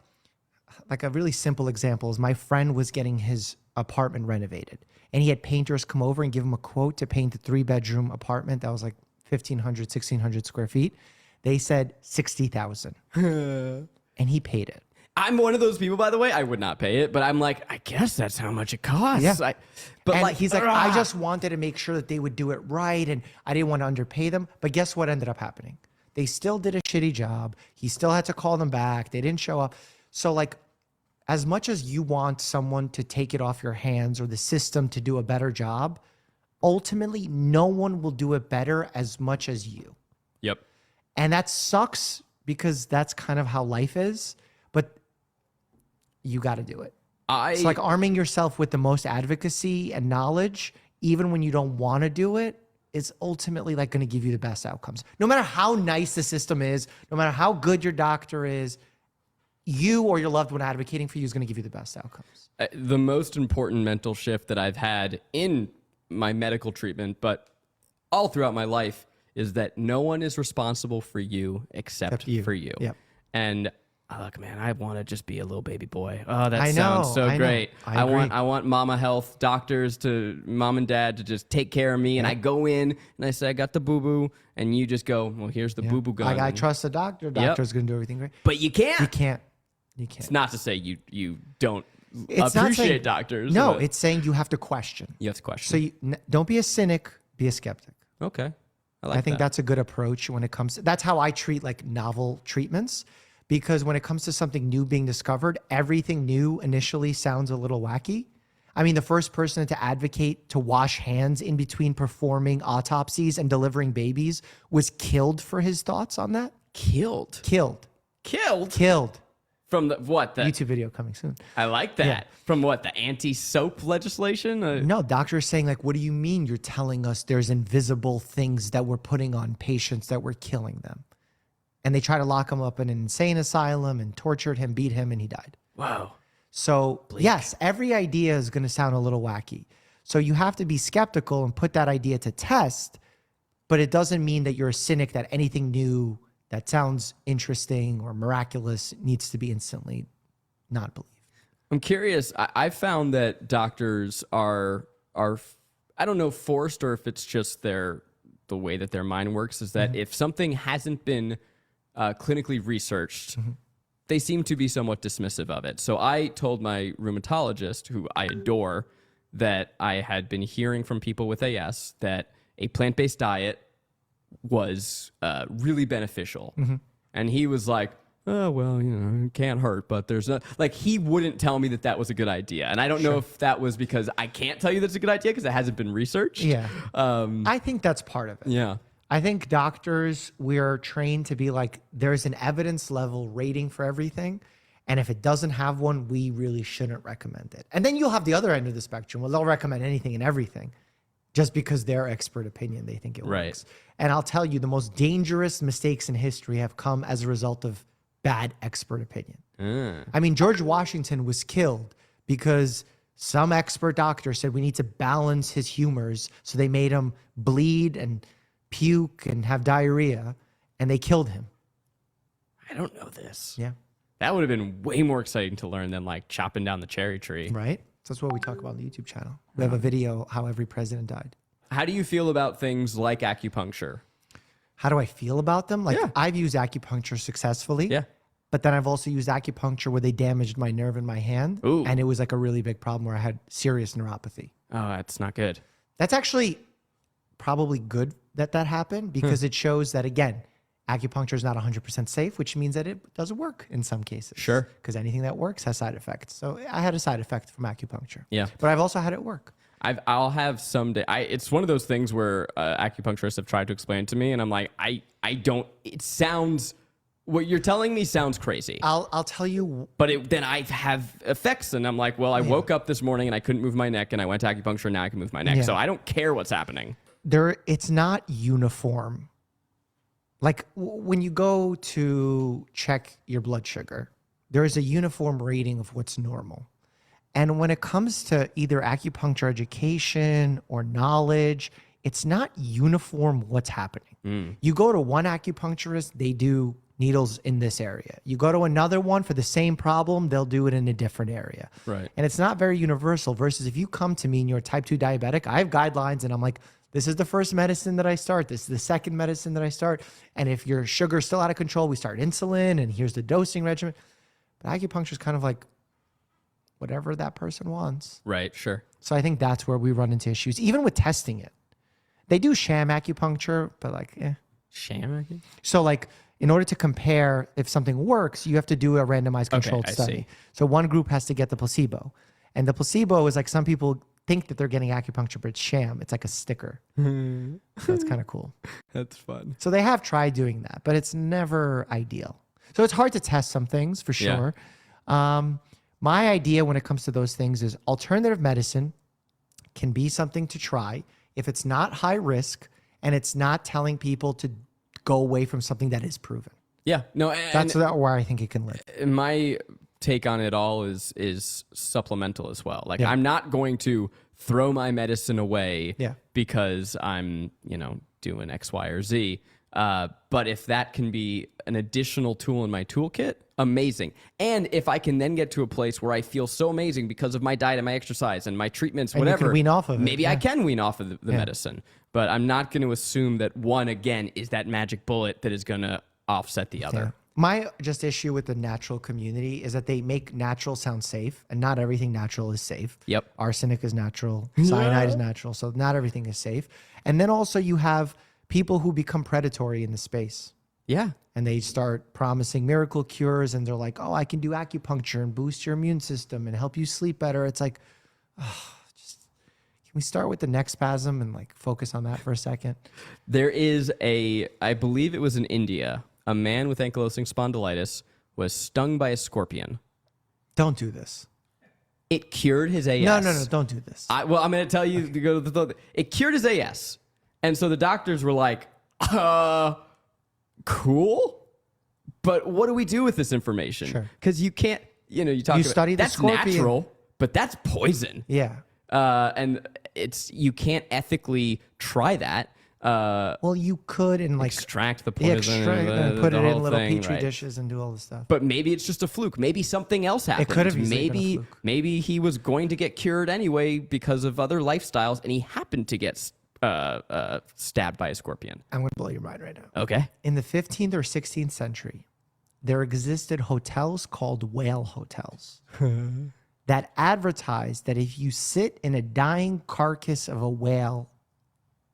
a really simple example is my friend was getting his apartment renovated and he had painters come over and give him a quote to paint the 3-bedroom apartment that was like 1,500, 1,600 square feet. They said 60,000 and he paid it. I'm one of those people, by the way. I would not pay it, but I'm like, I guess that's how much it costs. Yeah. But and like, he's like, I just wanted to make sure that they would do it right, and I didn't want to underpay them. But guess what ended up happening? They still did a shitty job. He still had to call them back. They didn't show up. So like, as much as you want someone to take it off your hands or the system to do a better job, ultimately, no one will do it better as much as you. Yep. And that sucks because that's kind of how life is, but you got to do it. It's like arming yourself with the most advocacy and knowledge, even when you don't want to do it, is ultimately like going to give you the best outcomes. No matter how nice the system is, no matter how good your doctor is, you or your loved one advocating for you is going to give you the best outcomes. The most important mental shift that I've had in my medical treatment, but all throughout my life, is that no one is responsible for you except you. For you. Yep. And look, man, I want to just be a little baby boy. Oh, that I sounds know, so I know. great. I agree. I want mama health doctors to mom and dad to just take care of me. And I go in and I say, I got the boo-boo. And you just go, well, here's the boo-boo gun. Like, I trust the doctor. Doctor's going to do everything great. But you can't. You can't. It's not to say you don't It's not appreciate saying- doctors. No, but it's saying you have to question. you have to question. So don't be a cynic, be a skeptic. Okay. I like I think that. that's a good approach when it comes to, that's how I treat like novel treatments, because when it comes to something new being discovered, everything new initially sounds a little wacky. I mean, the first person to advocate to wash hands in between performing autopsies and delivering babies was killed for his thoughts on that. Killed. From the what? The YouTube video coming soon. I like that. Yeah. From what? The anti-soap legislation? No, doctors saying like, what do you mean you're telling us there's invisible things that we're putting on patients that we're killing them? And they try to lock him up in an insane asylum and tortured him, beat him, and he died. Wow. So yes, every idea is going to sound a little wacky. So you have to be skeptical and put that idea to test, but it doesn't mean that you're a cynic that anything new that sounds interesting or miraculous needs to be instantly not believed. I'm curious. I found that doctors are I don't know, forced, or if it's just the way that their mind works, is that if something hasn't been clinically researched, they seem to be somewhat dismissive of it. So I told my rheumatologist, who I adore, that I had been hearing from people with AS that a plant-based diet was really beneficial. And he was like, oh, well, you know, it can't hurt, but there's no, like, he wouldn't tell me that that was a good idea. And I don't know if that was because I can't tell you that's a good idea because it hasn't been researched. Yeah. I think that's part of it. Yeah. I think doctors, we're trained to be like, there's an evidence level rating for everything. And if it doesn't have one, we really shouldn't recommend it. And then you'll have the other end of the spectrum where they'll recommend anything and everything just because their expert opinion, they think it works. And I'll tell you, the most dangerous mistakes in history have come as a result of bad expert opinion. I mean, George Washington was killed because some expert doctor said we need to balance his humors. So they made him bleed and puke and have diarrhea, and they killed him. I don't know this. Yeah. That would have been way more exciting to learn than like chopping down the cherry tree. Right. That's what we talk about on the YouTube channel. We have a video how every president died. How do you feel about things like acupuncture? How do I feel about them? Like Yeah. I've used acupuncture successfully. Yeah. But then I've also used acupuncture where they damaged my nerve in my hand. Ooh. And it was like a really big problem where I had serious neuropathy. Oh, that's not good. That's actually probably good that that happened because it shows that, again, acupuncture is not 100% safe, which means that it doesn't work in some cases. Sure. Because anything that works has side effects. So I had a side effect from acupuncture. Yeah. But I've also had it work. I'll have someday. It's one of those things where acupuncturists have tried to explain it to me, and I'm like, I don't. It sounds. What you're telling me sounds crazy. I'll tell you. But then I have effects, and I'm like, well, I woke up this morning and I couldn't move my neck, and I went to acupuncture, and now I can move my neck. Yeah. So I don't care what's happening. It's not uniform. Like when you go to check your blood sugar, there is a uniform rating of what's normal. And when it comes to either acupuncture education or knowledge, it's not uniform what's happening. You go to one acupuncturist, they do needles in this area. You go to another one for the same problem, they'll do it in a different area. Right. And it's not very universal versus if you come to me and you're a type 2 diabetic, I have guidelines and I'm like, this is the first medicine that I start. This is the second medicine that I start. And if your sugar's still out of control, we start insulin and here's the dosing regimen. But acupuncture is kind of like whatever that person wants. Right. Sure. So I think that's where we run into issues, even with testing it. They do sham acupuncture, but like, Sham. So like in order to compare if something works, you have to do a randomized controlled I study. see. So one group has to get the placebo. And the placebo is like some people think that they're getting acupuncture, but it's sham. It's like a sticker. So that's kind of cool. That's fun. So they have tried doing that, but it's never ideal. So it's hard to test some things for Yeah. sure. My idea when it comes to those things is alternative medicine can be something to try if it's not high risk and it's not telling people to go away from something that is proven. Yeah. No. That's where I think it can live. My take on it all is supplemental as well. Like Yeah. I'm not going to throw my medicine away Yeah. because I'm, doing X, Y, or Z. But if that can be an additional tool in my toolkit, amazing. And if I can then get to a place where I feel so amazing because of my diet and my exercise and my treatments, And you can whatever, wean off of it, maybe I yeah. can wean off of the medicine. But I'm not going to assume that one, again, is that magic bullet that is going to offset the other. Yeah. My just issue with the natural community is that they make natural sound safe, and not everything natural is safe. Yep. Arsenic is natural, cyanide is natural, so not everything is safe. And then also you have people who become predatory in the space. Yeah. And they start promising miracle cures, and they're like, oh, I can do acupuncture and boost your immune system and help you sleep better. It's like, can we start with the neck spasm and like focus on that for a second? There is I believe it was in India, a man with ankylosing spondylitis was stung by a scorpion. Don't do this. It cured his AS. No, don't do this. I'm going to tell you to go to the. It cured his AS, and so the doctors were like, cool, but what do we do with this information? Sure. Because you can't, you talk. study the that's scorpion. natural, but that's poison. Yeah. And you can't ethically try that. Well, you could and like Extract the poison and put the it in whole little thing, petri right. dishes and do all this stuff. But maybe it's just a fluke. Maybe something else happened. could have easily been a fluke. Maybe he was going to get cured anyway because of other lifestyles, and he happened to get stabbed by a scorpion. I'm going to blow your mind right now. Okay. In the 15th or 16th century, there existed hotels called whale hotels that advertised that if you sit in a dying carcass of a whale,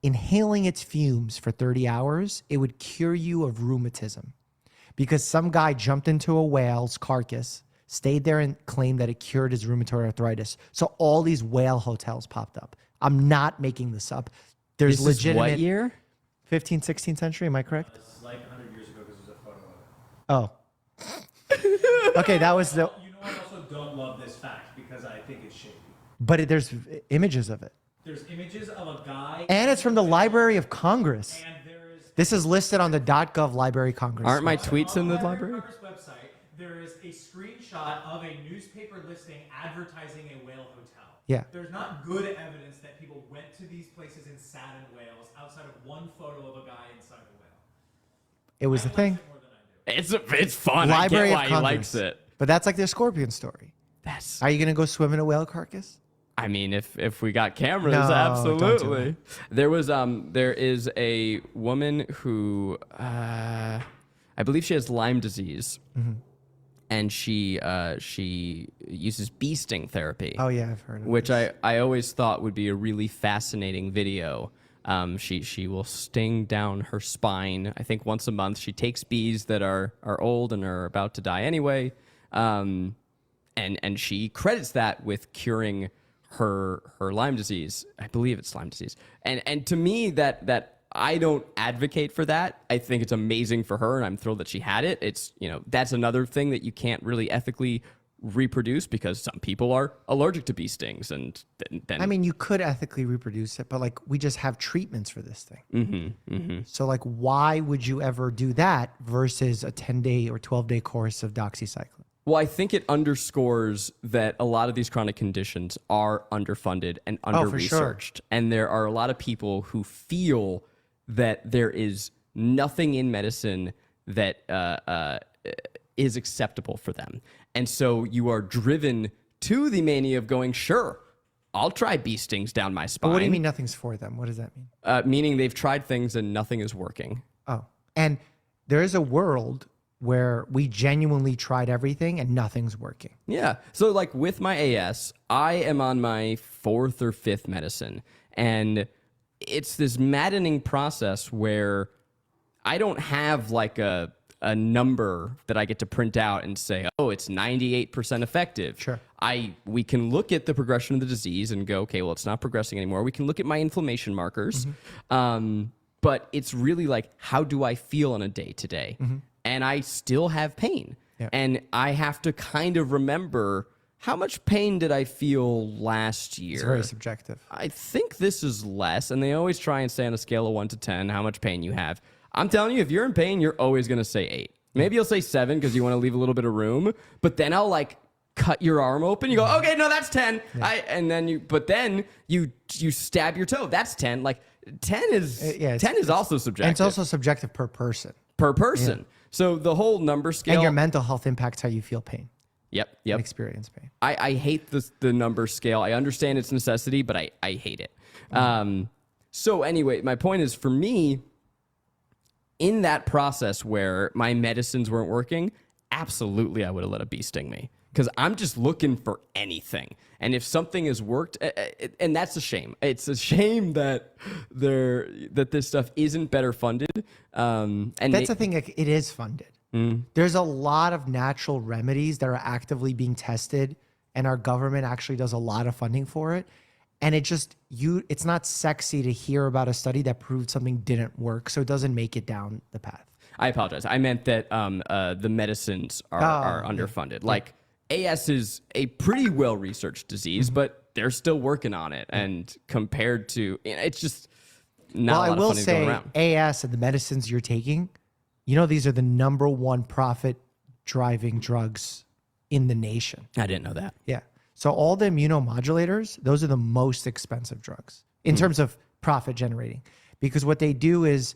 inhaling its fumes for 30 hours, it would cure you of rheumatism. Because some guy jumped into a whale's carcass, stayed there and claimed that it cured his rheumatoid arthritis. So all these whale hotels popped up. I'm not making this up. There's This is legitimate what year? 15th, 16th century, am I correct? It's like 100 years ago because there's a photo of Oh. it. Okay, that was the... You know, I also don't love this fact because I think it's shady. But there's images of it. There's images of a guy. And it's from the Library of Congress. And there is. This is listed on the .gov Library of Congress. Aren't my tweets in the library? Congress website, there is a screenshot of a newspaper listing advertising a whale hotel. Yeah. There's not good evidence that people went to these places and sat in whales outside of one photo of a guy inside a whale. It was the thing. More than I do. It's fun. Library I of get why Congress. he likes it. But that's like their scorpion story. That's Are you going to go swim in a whale carcass? I mean, if we got cameras, No, don't do absolutely. There is a woman who I believe she has Lyme disease, and she uses bee sting therapy. Oh yeah, I've heard of which this. I always thought would be a really fascinating video. She will sting down her spine. I think once a month. She takes bees that are old and are about to die anyway, and she credits that with curing her Lyme disease. I believe it's Lyme disease. And to me, that I don't advocate for that. I think it's amazing for her, and I'm thrilled that she had it. It's, that's another thing that you can't really ethically reproduce because some people are allergic to bee stings, and then I mean, you could ethically reproduce it, but like we just have treatments for this thing. So like, why would you ever do that versus a 10-day or 12-day course of doxycycline? Well, I think it underscores that a lot of these chronic conditions are underfunded and Oh, for under-researched. sure. And there are a lot of people who feel that there is nothing in medicine that is acceptable for them. And so you are driven to the mania of going, sure, I'll try bee stings down my spine. But what do you mean nothing's for them? What does that mean? Meaning they've tried things and nothing is working. Oh, and there is a world where we genuinely tried everything and nothing's working. Yeah. So like with my AS, I am on my 4th or 5th medicine. And it's this maddening process where I don't have like a number that I get to print out and say, oh, it's 98% effective. Sure. We can look at the progression of the disease and go, okay, well, it's not progressing anymore. We can look at my inflammation markers. But it's really like, how do I feel on a day to day? And I still have pain. Yeah. And I have to kind of remember, how much pain did I feel last year? It's very subjective. I think this is less. And they always try and say on a scale of 1 to 10, how much pain you have. I'm telling you, if you're in pain, you're always going to say 8. Maybe you'll say 7 because you want to leave a little bit of room. But then I'll like cut your arm open. You go, okay, no, that's 10. Yeah. And then you stab your toe. That's 10. Like 10 is 10 is also subjective. And it's also subjective per person. Per person. Yeah. So the whole number scale. And your mental health impacts how you feel pain. Yep. And experience pain. I hate the number scale. I understand its necessity, but I hate it. So anyway, my point is, for me, in that process where my medicines weren't working, absolutely I would have let a bee sting me, because I'm just looking for anything. And if something has worked, and that's a shame. It's a shame that this stuff isn't better funded. And that's the thing, like, it is funded. There's a lot of natural remedies that are actively being tested, and our government actually does a lot of funding for it. And it's not sexy to hear about a study that proved something didn't work, so it doesn't make it down the path. I apologize. I meant that the medicines are underfunded. Like, AS is a pretty well-researched disease, but they're still working on it. And compared to, it's just not a lot of funding going around. AS and the medicines you're taking, these are the #1 profit-driving drugs in the nation. I didn't know that. Yeah. So all the immunomodulators, those are the most expensive drugs in terms of profit generating, because what they do is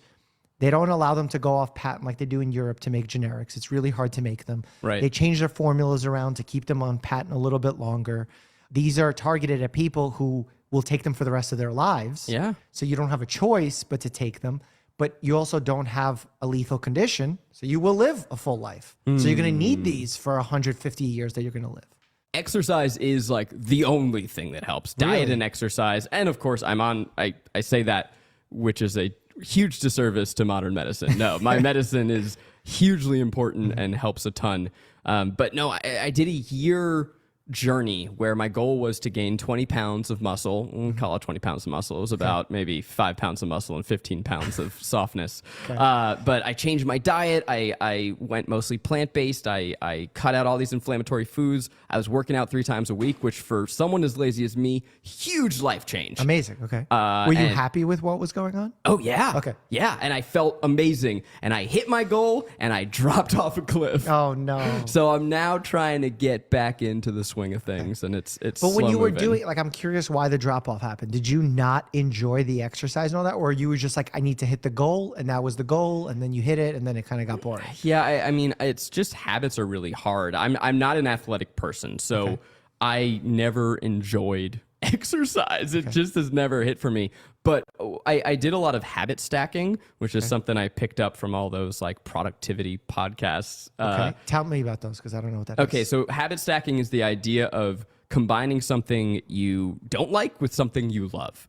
they don't allow them to go off patent like they do in Europe to make generics. It's really hard to make them. Right. They change their formulas around to keep them on patent a little bit longer. These are targeted at people who will take them for the rest of their lives. Yeah. So you don't have a choice but to take them, but you also don't have a lethal condition. So you will live a full life. So you're going to need these for 150 years that you're going to live. Exercise is like the only thing that helps. Diet Really? and exercise. And of course, I say that, which is a huge disservice to modern medicine. No, my medicine is hugely important and helps a ton. But no, I did a year journey where my goal was to gain 20 pounds of muscle. We'll call it 20 pounds of muscle. It was about maybe 5 pounds of muscle and 15 pounds of softness. But I changed my diet. I went mostly plant-based. I cut out all these inflammatory foods. I was working out 3 times a week, which for someone as lazy as me, huge life change. Amazing. Okay. Were you happy with what was going on? Oh, yeah. Okay. Yeah, and I felt amazing. And I hit my goal, and I dropped off a cliff. Oh, no. So I'm now trying to get back into the swing of things, and it's But when you were slow-moving. doing, like, I'm curious why the drop off happened. Did you not enjoy the exercise and all that, or you were just like, I need to hit the goal, and that was the goal, and then you hit it, and then it kind of got boring? Yeah, I mean, it's just habits are really hard. I'm not an athletic person, so I never enjoyed exercise. It just has never hit for me. But I did a lot of habit stacking, which is something I picked up from all those like productivity podcasts. Okay. Tell me about those because I don't know what that is. Okay, so habit stacking is the idea of combining something you don't like with something you love.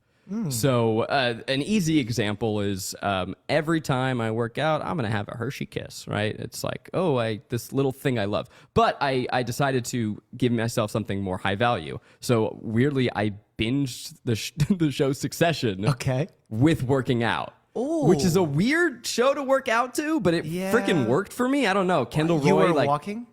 So an easy example is every time I work out, I'm going to have a Hershey Kiss, right? It's like, this little thing I love. But I decided to give myself something more high value. So weirdly, I binged the show Succession with working out. Ooh. Which is a weird show to work out to, but it freaking worked for me. I don't know. Kendall You Roy, were walking?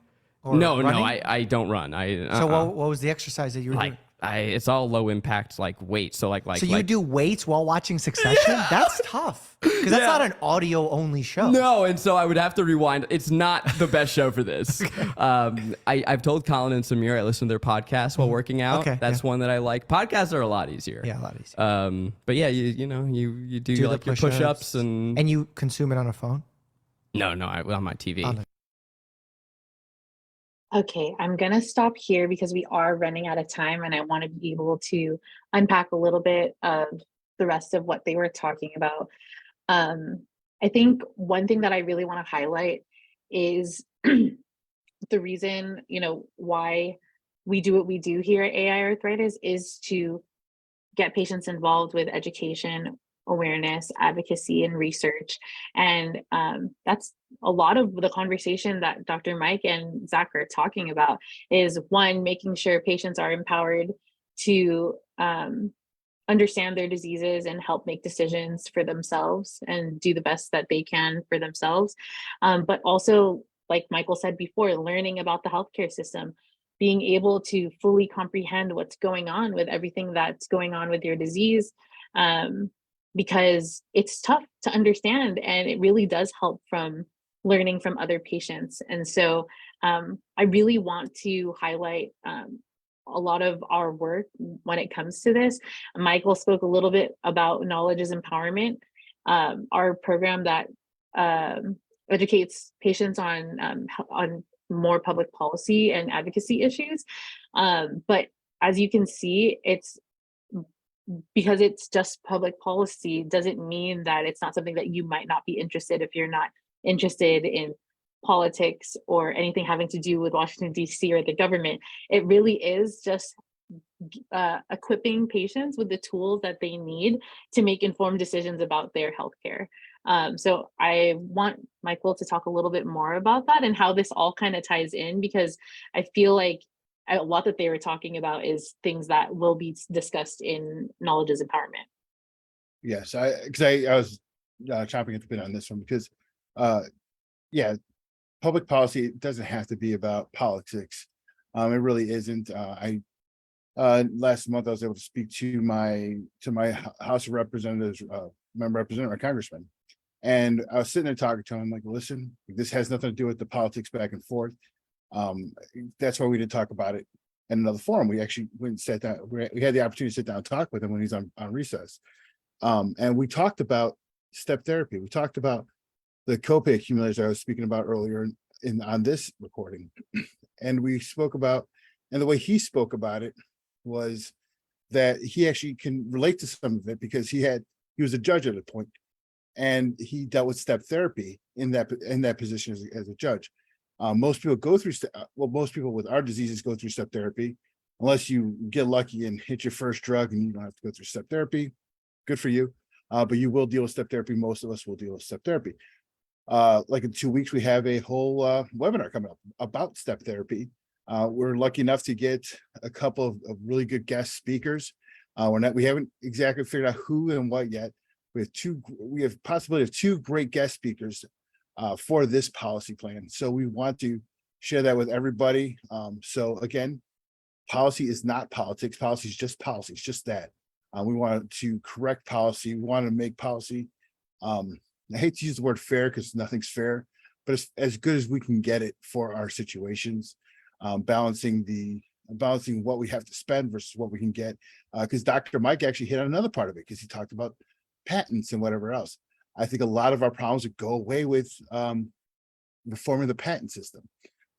Or no, running? I don't run. So what was the exercise that you were doing? It's all low impact, like weight. So So you do weights while watching Succession? That's tough because that's not an audio only show. No, and so I would have to rewind. It's not the best show for this. I've told Colin and Samir I listen to their podcast while working out. That's one that I like. Podcasts are a lot easier. Yeah, a lot easier. But yeah, you do like your push-ups and you consume it on a phone. No, on my TV. Okay, I'm gonna stop here because we are running out of time and I want to be able to unpack a little bit of the rest of what they were talking about. I think one thing that I really want to highlight is the reason, why we do what we do here at AiArthritis is to get patients involved with education, awareness, advocacy, and research. And that's a lot of the conversation that Dr. Mike and Zach are talking about is one, making sure patients are empowered to understand their diseases and help make decisions for themselves and do the best that they can for themselves. But also, like Michael said before, learning about the healthcare system, being able to fully comprehend what's going on with everything that's going on with your disease. Because it's tough to understand and it really does help from learning from other patients. And so I really want to highlight a lot of our work when it comes to this. Michael spoke a little bit about Knowledge is Empowerment, our program that educates patients on more public policy and advocacy issues. But as you can see, because it's just public policy doesn't mean that it's not something that you might not be interested if you're not interested in politics or anything having to do with Washington, D.C. or the government. It really is just equipping patients with the tools that they need to make informed decisions about their healthcare. So I want Michael to talk a little bit more about that and how this all kind of ties in, because I feel like a lot that they were talking about is things that will be discussed in Knowledge is Empowerment. Yes, I was chomping at the bit on this one because, public policy doesn't have to be about politics. It really isn't. Last month I was able to speak to my House of Representatives, member representative, my congressman, and I was sitting there talking to him. I'm like, listen, this has nothing to do with the politics back and forth. That's why we didn't talk about it in another forum. We actually went and sat down. We had the opportunity to sit down and talk with him when he's on recess. And we talked about step therapy. We talked about the copay accumulators I was speaking about earlier on this recording. And we spoke about, and the way he spoke about it was that he actually can relate to some of it because he was a judge at a point and he dealt with step therapy in that position as a judge. Most people go through most people with our diseases go through step therapy, unless you get lucky and hit your first drug and you don't have to go through step therapy. Good for you. But you will deal with step therapy. Most of us will deal with step therapy. Like in 2 weeks, we have a whole webinar coming up about step therapy. We're lucky enough to get a couple of really good guest speakers. We haven't exactly figured out who and what yet. We have possibility of 2 great guest speakers for this policy plan. So we want to share that with everybody. So again, policy is not politics. Policy is just policy. It's just that. We want to correct policy. We want to make policy. I hate to use the word fair because nothing's fair, but it's as good as we can get it for our situations. Balancing what we have to spend versus what we can get. Because Dr. Mike actually hit on another part of it because he talked about patents and whatever else. I think a lot of our problems would go away with reforming the patent system.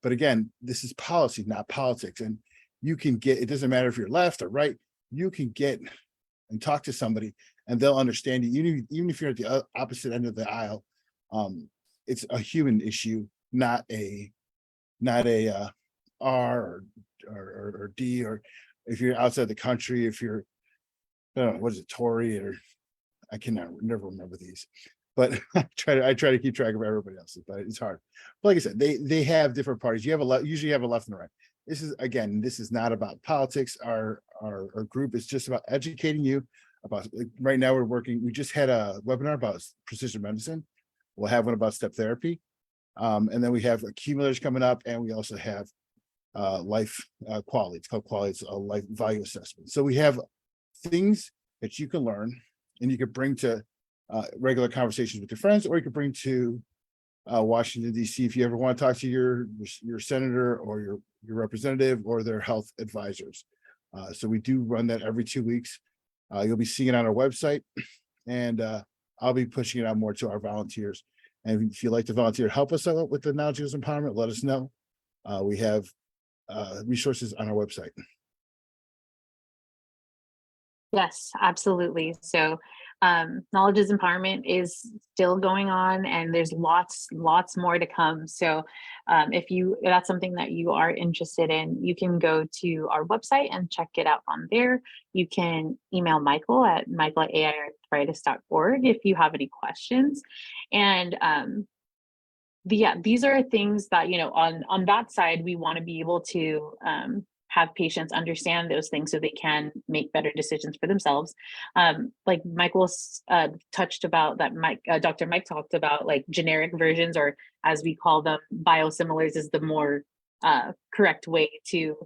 But again, this is policy, not politics. And you can it doesn't matter if you're left or right, you can get and talk to somebody and they'll understand you, even if you're at the opposite end of the aisle. It's a human issue, not a R or D, or if you're outside the country, if you're, I don't know, what is it, Tory, or I never remember these, but I try to keep track of everybody else's, but it's hard. But like I said, they have different parties. You have usually have a left and a right. This is not about politics. Our group is just about educating you about, like, right now we just had a webinar about precision medicine. We'll have one about step therapy. And then we have accumulators coming up, and we also have life quality. It's called quality. It's a life value assessment. So we have things that you can learn and you can bring to regular conversations with your friends, or you can bring to Washington, D.C. if you ever want to talk to your senator or your representative or their health advisors. So we do run that every 2 weeks. You'll be seeing it on our website, and I'll be pushing it out more to our volunteers. And if you'd like to volunteer, help us out with the Knowledge Equals Empowerment, let us know. We have resources on our website. Yes, absolutely. So Knowledge is Empowerment is still going on, and there's lots more to come. So if that's something that you are interested in, you can go to our website and check it out on there. You can email Michael at michael@aiarthritis.org if you have any questions. And these are things that, on that side, we want to be able to have patients understand those things so they can make better decisions for themselves. Like Michael touched about that, Dr. Mike talked about, like, generic versions, or as we call them, biosimilars, is the more correct way to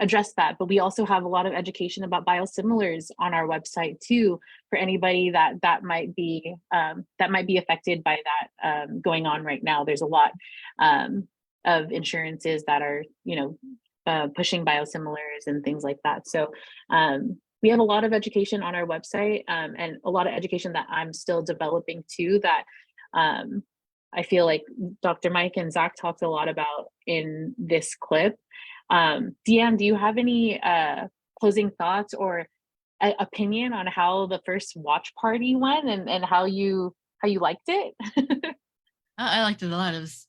address that. But we also have a lot of education about biosimilars on our website too, for anybody that might be affected by that going on right now. There's a lot of insurances that are, pushing biosimilars and things like that. So we have a lot of education on our website, and a lot of education that I'm still developing too, that I feel like Dr. Mike and Zach talked a lot about in this clip. Deanne, do you have any closing thoughts or opinion on how the first watch party went, and how you liked it? I liked it a lot. It was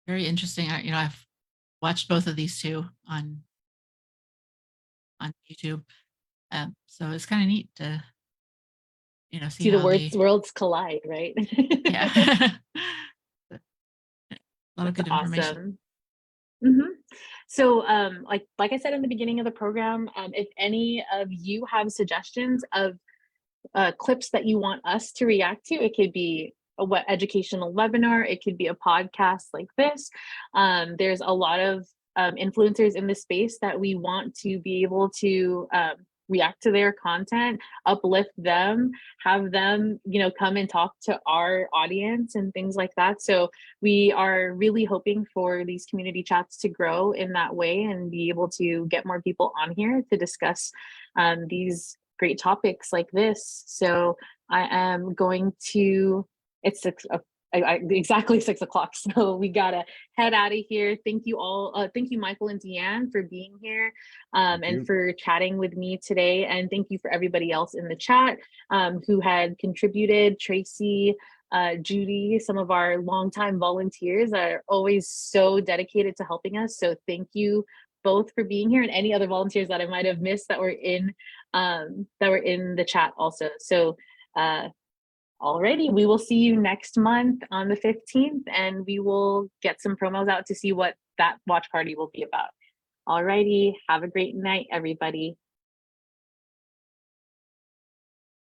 very interesting. I've watched both of these two on YouTube, so it's kind of neat to see the how worlds collide, right? Yeah. A lot of good information. Awesome. Mm-hmm. So like I said in the beginning of the program, if any of you have suggestions of clips that you want us to react to, it could be a educational webinar, it could be a podcast like this. There's a lot of influencers in this space that we want to be able to react to their content, uplift them, have them, come and talk to our audience and things like that. So we are really hoping for these community chats to grow in that way and be able to get more people on here to discuss these great topics like this. So I am going to, it's exactly 6 o'clock. So we gotta head out of here. Thank you all. Thank you, Michael and Deanne, for being here and for chatting with me today. And thank you for everybody else in the chat who had contributed. Tracy, Judy, some of our longtime volunteers are always so dedicated to helping us. So thank you both for being here, and any other volunteers that I might have missed that were in the chat also. So alrighty, we will see you next month on the 15th, and we will get some promos out to see what that watch party will be about. Alrighty, have a great night, everybody.